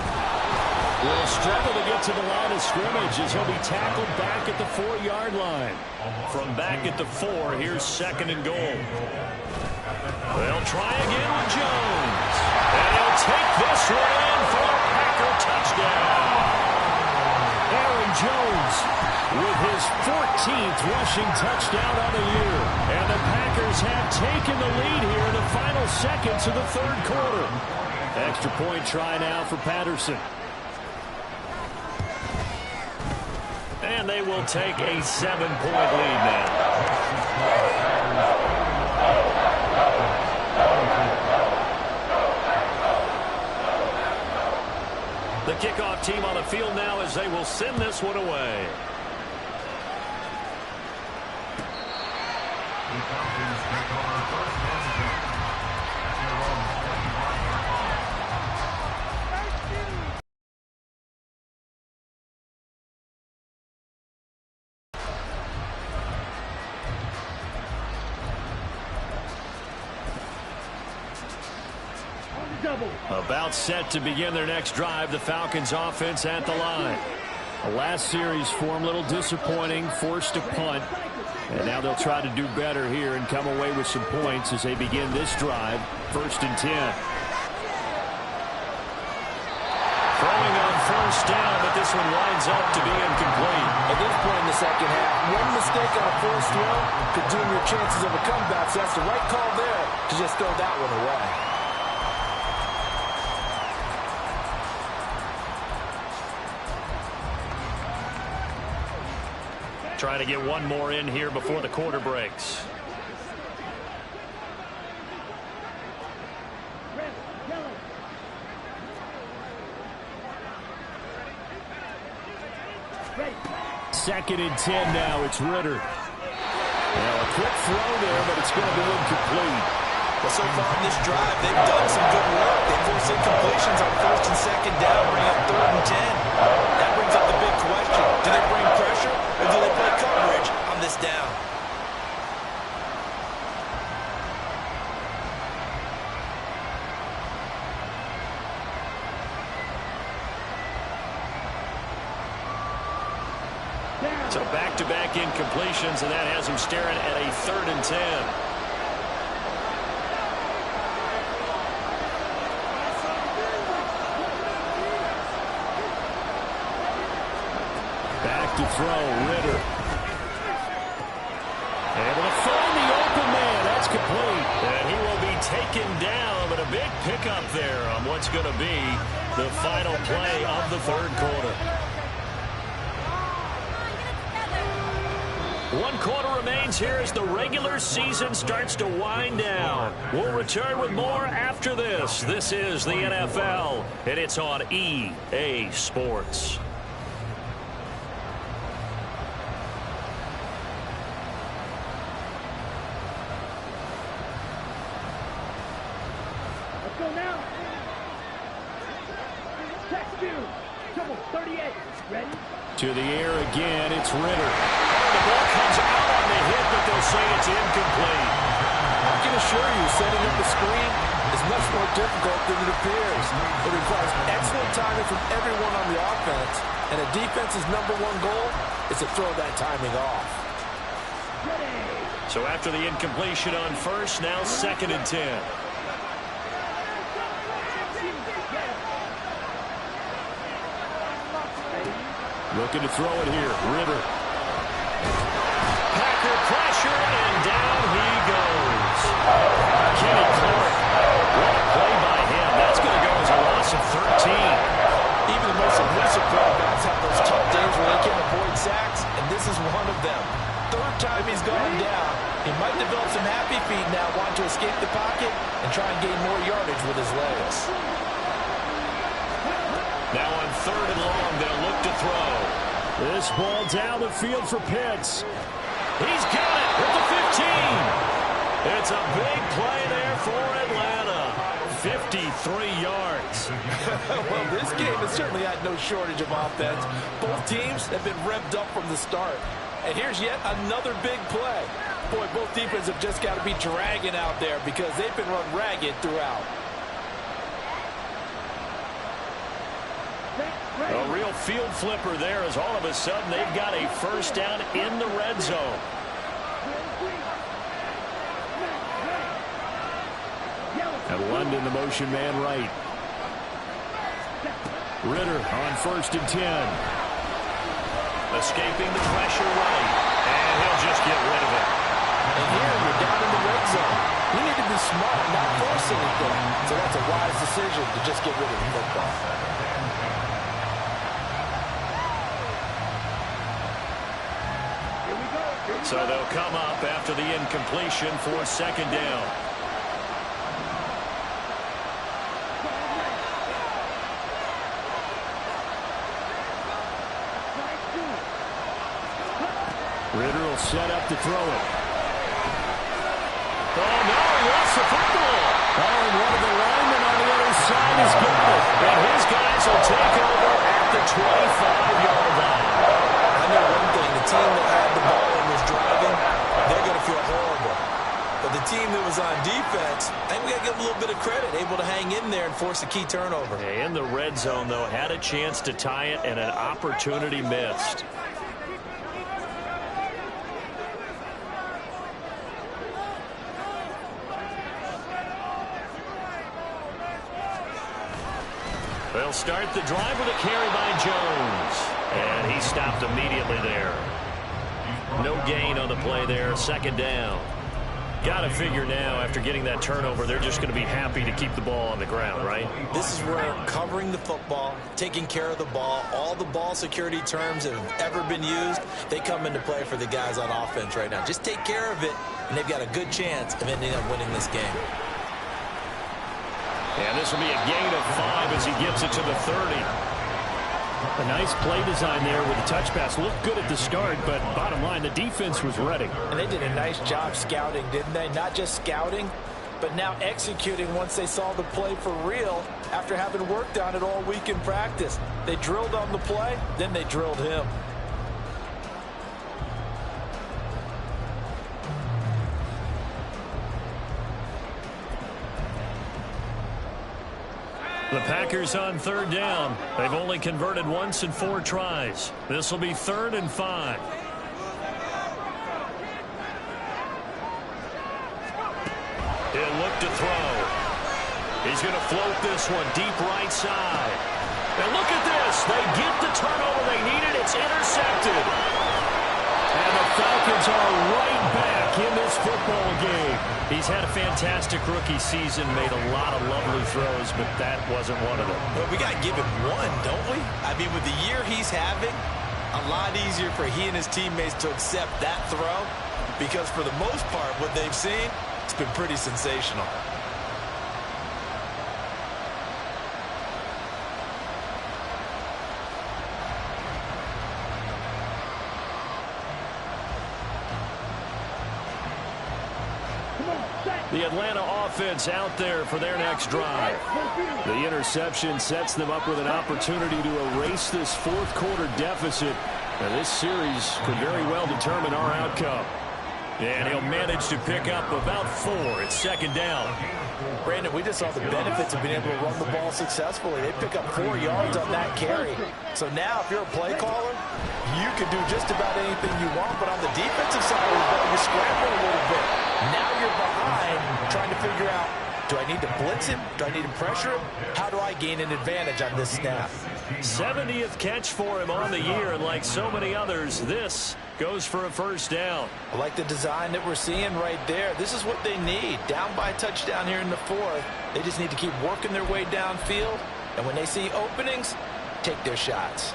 will struggle to get to the line of scrimmage as he'll be tackled back at the 4-yard line. From back at the 4, here's 2nd and goal. They'll try again with Jones. And he'll take this one in for a Packer touchdown. Aaron Jones with his 14th rushing touchdown on the year. And the Packers have taken the lead here in the final seconds of the 3rd quarter. Extra point try now for Patterson. And they will take a 7-point lead now. The kickoff team on the field now as they will send this one away. The Falcons take over 1st and 10 at their own 25-yard line. About set to begin their next drive. The Falcons offense at the line. The last series for him, a little disappointing, forced to punt. And now they'll try to do better here and come away with some points as they begin this drive. 1st and 10. Throwing on 1st down, but this one winds up to be incomplete. At this point in the second half, one mistake on a forced throw could doom your chances of a comeback. So that's the right call there to just throw that one away. Trying to get one more in here before the quarter breaks. Second and 10 now. It's Ritter. Well, a quick throw there, but it's going to be incomplete. Well, so far in this drive, they've done some good work. They force incompletions on 1st and 2nd down, bring up 3rd and 10. That brings up the big question. Do they bring pressure, or do they play coverage on this down? So back-to-back incompletions, and that has him staring at a 3rd and 10. Back to throw, Ritter. Able to find the open man. That's complete. And he will be taken down, but a big pickup there on what's going to be the final play of the 3rd quarter. 1 quarter remains here as the regular season starts to wind down. We'll return with more after this. This is the NFL, and it's on EA Sports. Let's go now. Check 2. Double 38. Ready? To the air again, it's Ritter. The ball comes out on the hit, but they'll say it's incomplete. I can assure you, setting up a screen is much more difficult than it appears. It requires excellent timing from everyone on the offense, and a defense's #1 goal is to throw that timing off. So after the incompletion on 1st, now 2nd and 10. Looking to throw it here, Ritter. Packer pressure, and down he goes. Kenny Clark. What a play by him. That's going to go as a loss of 13. Even the most elusive quarterbacks have those tough days where they can't avoid sacks, and this is one of them. 3rd time he's gone down. He might develop some happy feet now, wanting to escape the pocket and try and gain more yardage with his legs. Now on 3rd and long, they'll look to throw. This ball down the field for Pitts. He's got it at the 15. It's a big play there for Atlanta. 53 yards. Well, this game has certainly had no shortage of offense. Both teams have been revved up from the start. And here's yet another big play. Boy, both defenses have just got to be dragging out there because they've been run ragged throughout. A real field flipper there as all of a sudden they've got a 1st down in the red zone. And London, the motion man right. Ritter on 1st and 10. Escaping the pressure right. And he'll just get rid of it. And here you're down in the red zone. You need to be smart, not force anything. So that's a wise decision to just get rid of the football. So they'll come up after the incompletion for 2nd down. Ritter will set up to throw it. Oh, no, he lost the football. Oh, and one of the linemen on the other side has got it. And his guys will take over at the 25-yard line. I know one thing, the team that had the ball and was driving, they're going to feel horrible. But the team team that was on defense, I think we got to give them a little bit of credit, able to hang in there and force a key turnover. In the red zone, though, had a chance to tie it and an opportunity missed. They'll start the drive with a carry by Jones. And he stopped immediately there. No gain on the play there. Second down. Got to figure now, after getting that turnover, they're just going to be happy to keep the ball on the ground, right? This is where covering the football, taking care of the ball, all the ball security terms that have ever been used, they come into play for the guys on offense right now. Just take care of it, and they've got a good chance of ending up winning this game. And this will be a gain of 5 as he gets it to the 30. A nice play design there with the touch pass. Looked good at the start, but bottom line, the defense was ready. And they did a nice job scouting, didn't they? Not just scouting, but now executing once they saw the play for real after having worked on it all week in practice. They drilled on the play, then they drilled him. The Packers on third down. They've only converted once in 4 tries. This will be 3rd and 5. He'll look to throw. He's going to float this one deep right side. And look at this. They get the turnover they needed. It's intercepted. And the Falcons are right back in this football game. He's had a fantastic rookie season, made a lot of lovely throws, but that wasn't one of them. Well, we got to give him one, don't we? I mean, with the year he's having, a lot easier for he and his teammates to accept that throw, because for the most part, what they've seen, it's been pretty sensational. The Atlanta offense out there for their next drive. The interception sets them up with an opportunity to erase this fourth quarter deficit. And this series could very well determine our outcome. And he'll manage to pick up about 4. It's 2nd down. Brandon, we just saw the benefits of being able to run the ball successfully. They pick up 4 yards on that carry. So now if you're a play caller, you can do just about anything you want. But on the defensive side of the ball, you're scrambling a little bit. Now you're behind, trying to figure out, do I need to blitz him? Do I need to pressure him? How do I gain an advantage on this snap? 70th catch for him on the year, and like so many others, this goes for a first down. I like the design that we're seeing right there. This is what they need. Down by a touchdown here in the 4th. They just need to keep working their way downfield, and when they see openings, take their shots.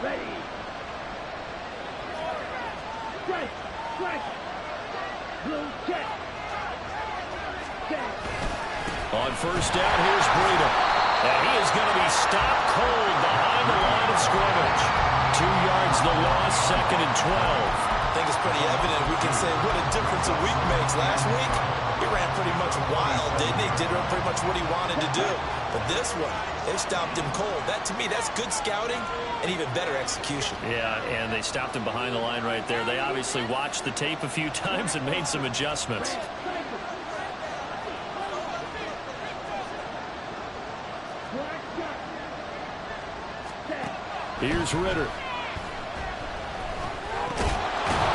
Ready. Strike. Strike. Blue check. Check. On first down, here's Breida. And he is going to be stopped cold behind the line of scrimmage. 2 yards the loss, 2nd and 12. I think it's pretty evident. We can say what a difference a week makes. Last week, he ran pretty much wild, didn't he? Did pretty much what he wanted to do. But this one, they stopped him cold. That, to me, that's good scouting and even better execution. Yeah, and they stopped him behind the line right there. They obviously watched the tape a few times and made some adjustments. Here's Ritter.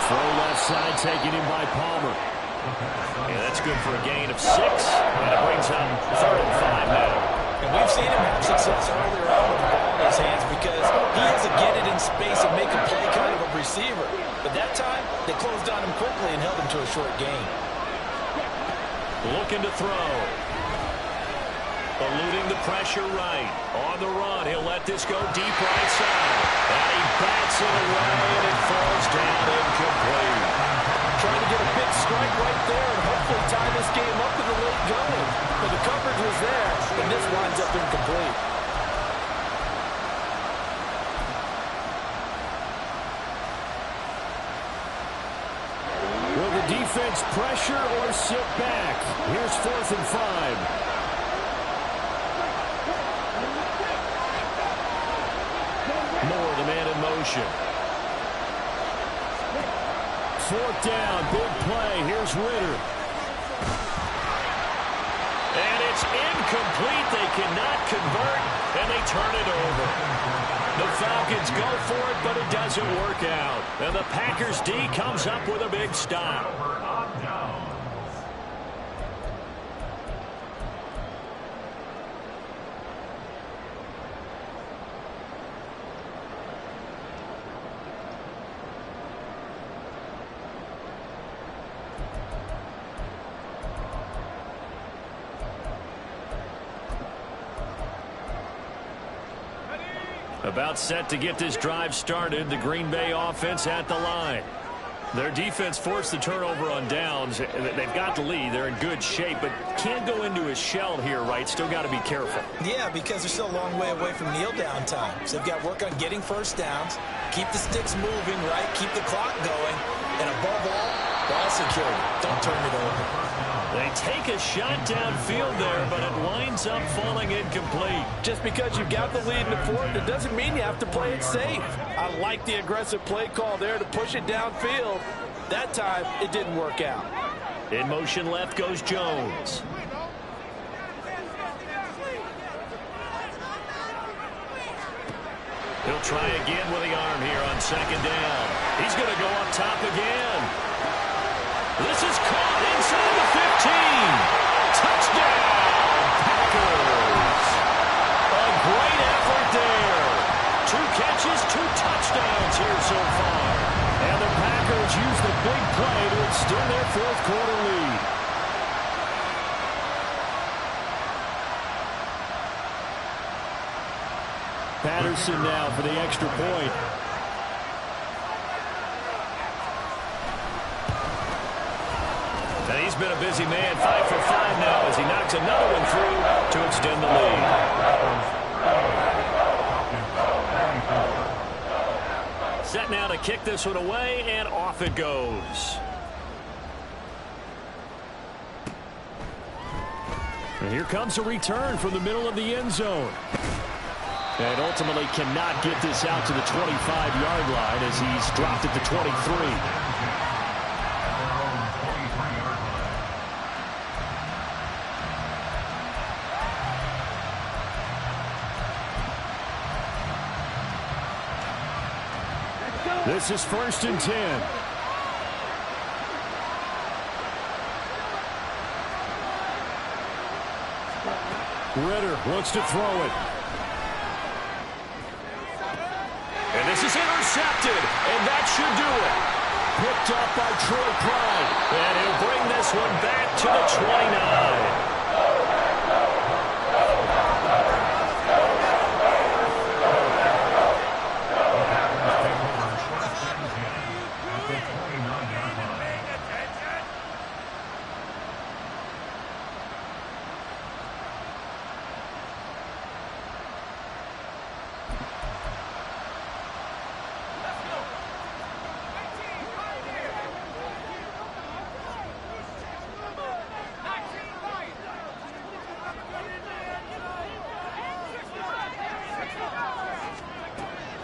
Throw left side, taken in by Palmer. Yeah, that's good for a gain of 6. And it brings up 3rd and 5 now. And we've seen him have success earlier on with the ball in his hands because he has to get it in space and make a play kind of a receiver. But that time, they closed on him quickly and held him to a short gain. Looking to throw. Eluding the pressure right. On the run, he'll let this go deep right side. And he bats it away, and it falls down incomplete. Trying to get a big strike right there and hopefully tie this game up in the late going. But the coverage was there, and this winds up incomplete. Will the defense pressure or sit back? Here's 4th and 5. Moore, the man in motion. 4th down. Big play. Here's Ritter. And it's incomplete. They cannot convert, and they turn it over. The Falcons go for it, but it doesn't work out. And the Packers D comes up with a big stop. About set to get this drive started. The Green Bay offense at the line. Their defense forced the turnover on downs. They've got the lead. They're in good shape, but can't go into a shell here, right? Still got to be careful. Yeah, because they're still a long way away from kneel down time. So they've got to work on getting first downs, keep the sticks moving, right? Keep the clock going, and above all, ball security. Don't turn it over. They take a shot downfield there, but it winds up falling incomplete. Just because you've got the lead in the fourth, it doesn't mean you have to play it safe. I like the aggressive play call there to push it downfield. That time, it didn't work out. In motion left goes Jones. He'll try again with the arm here on 2nd down. He's going to go up top again. This is caught inside the 15. Touchdown, Packers. A great effort there. 2 catches, 2 touchdowns here so far. And the Packers use the big play to extend their 4th quarter lead. Patterson now for the extra point. And he's been a busy man, 5 for 5 now as he knocks another one through to extend the lead. Set now to kick this one away, and off it goes. And here comes a return from the middle of the end zone. And ultimately cannot get this out to the 25-yard line as he's dropped at the 23. This is 1st and 10. Ritter looks to throw it. And this is intercepted, and that should do it. Picked up by Troy Pride. And he'll bring this one back to the 29.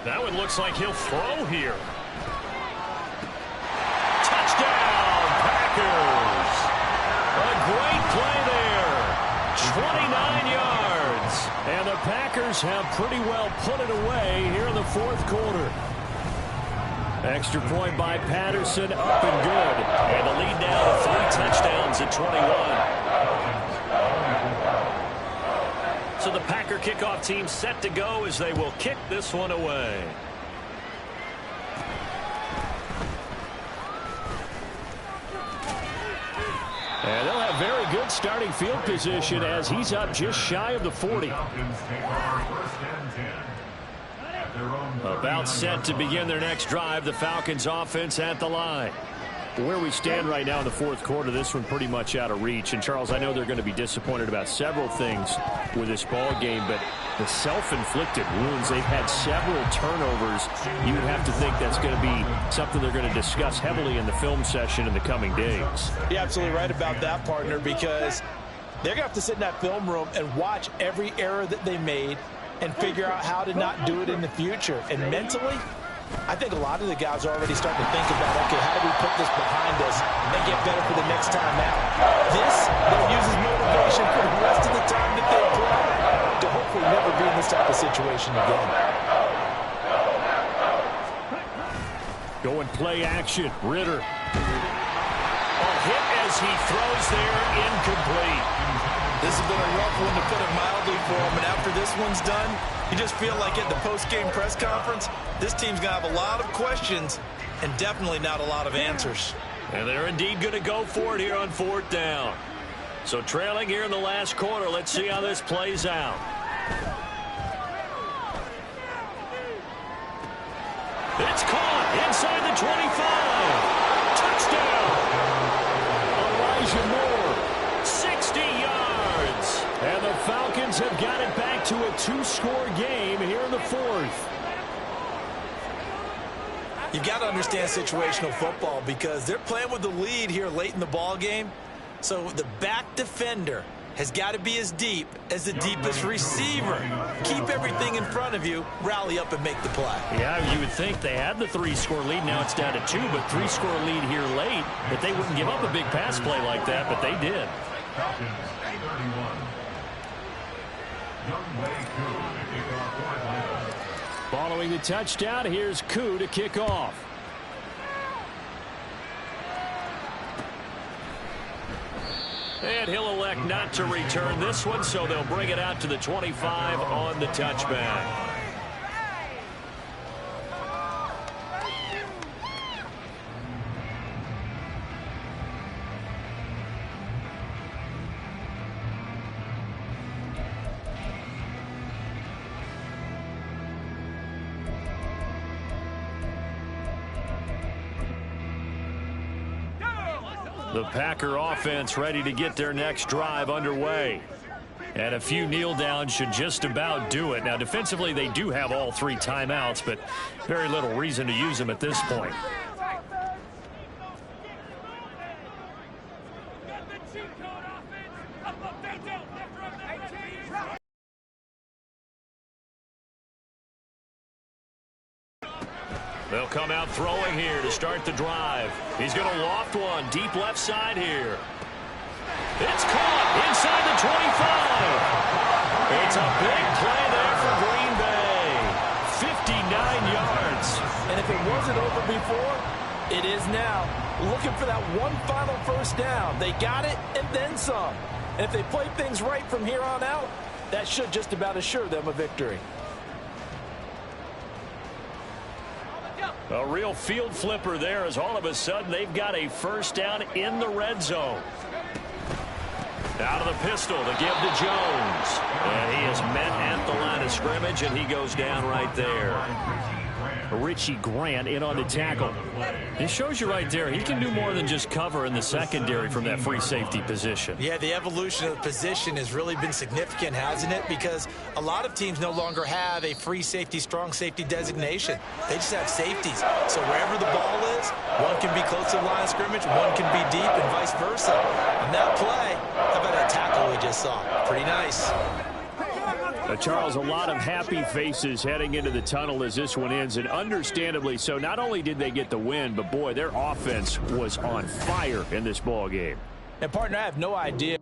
That one looks like he'll throw here. Touchdown, Packers. A great play there. 29 yards. And the Packers have pretty well put it away here in the 4th quarter. Extra point by Patterson, up and good. And the lead now to 3 touchdowns at 21. So the Packer kickoff team set to go as they will kick this one away. And they'll have very good starting field position as he's up just shy of the 40. About set to begin their next drive. The Falcons offense at the line. Where we stand right now in the 4th quarter, this one pretty much out of reach. And, Charles, I know they're going to be disappointed about several things with this ball game, but the self-inflicted wounds, they've had several turnovers. You would have to think that's going to be something they're going to discuss heavily in the film session in the coming days. You're absolutely right about that, partner, because they're going to have to sit in that film room and watch every error that they made and figure out how to not do it in the future. And mentally, I think a lot of the guys are already starting to think about, okay, how do we put this behind us and get better for the next time out? This, they'll use as motivation for the rest of the time that they play to hopefully never be in this type of situation again. Going play action. Ritter. A hit as he throws there, incomplete. This has been a rough one, to put it mildly, for him. And after this one's done, you just feel like at the post-game press conference, this team's going to have a lot of questions and definitely not a lot of answers. And they're indeed going to go for it here on 4th down. So trailing here in the last quarter. Let's see how this plays out. It's caught inside the 25. Touchdown. Elijah Moore, 60 yards. And the Falcons have got it back to a 2-score game here in the 4th. You've got to understand situational football because they're playing with the lead here late in the ball game. So the back defender has got to be as deep as the deepest receiver. Keep everything in front of you, rally up and make the play. Yeah, you would think they had the 3-score lead. Now it's down to 2, but 3-score lead here late. That they wouldn't give up a big pass play like that, but they did. Falcons 31. Young Way Koo to kick off for Atlanta. Following the touchdown, here's Koo to kick off. And he'll elect not to return this one, so they'll bring it out to the 25 on the touchback. The Packer offense ready to get their next drive underway. And a few kneel downs should just about do it. Now, defensively, they do have all 3 timeouts, but very little reason to use them at this point. They'll come out throwing here to start the drive. He's going to loft one deep left side here. It's caught inside the 25. It's a big play there for Green Bay. 59 yards. And if it wasn't over before, it is now. Looking for that one final first down. They got it and then some. And if they play things right from here on out, that should just about assure them a victory. A real field flipper there as all of a sudden they've got a first down in the red zone. Out of the pistol to give to Jones. And he is met at the line of scrimmage, and he goes down right there. Richie Grant in on the tackle. It shows you right there he can do more than just cover in the secondary from that free safety position. Yeah, the evolution of the position has really been significant, hasn't it? Because a lot of teams no longer have a free safety, strong safety designation. They just have safeties. So wherever the ball is, one can be close to the line of scrimmage, one can be deep, and vice versa. On that play, how about that tackle we just saw? Pretty nice. Charles, a lot of happy faces heading into the tunnel as this one ends, and understandably so. Not only did they get the win, but boy, their offense was on fire in this ball game. And partner, I have no idea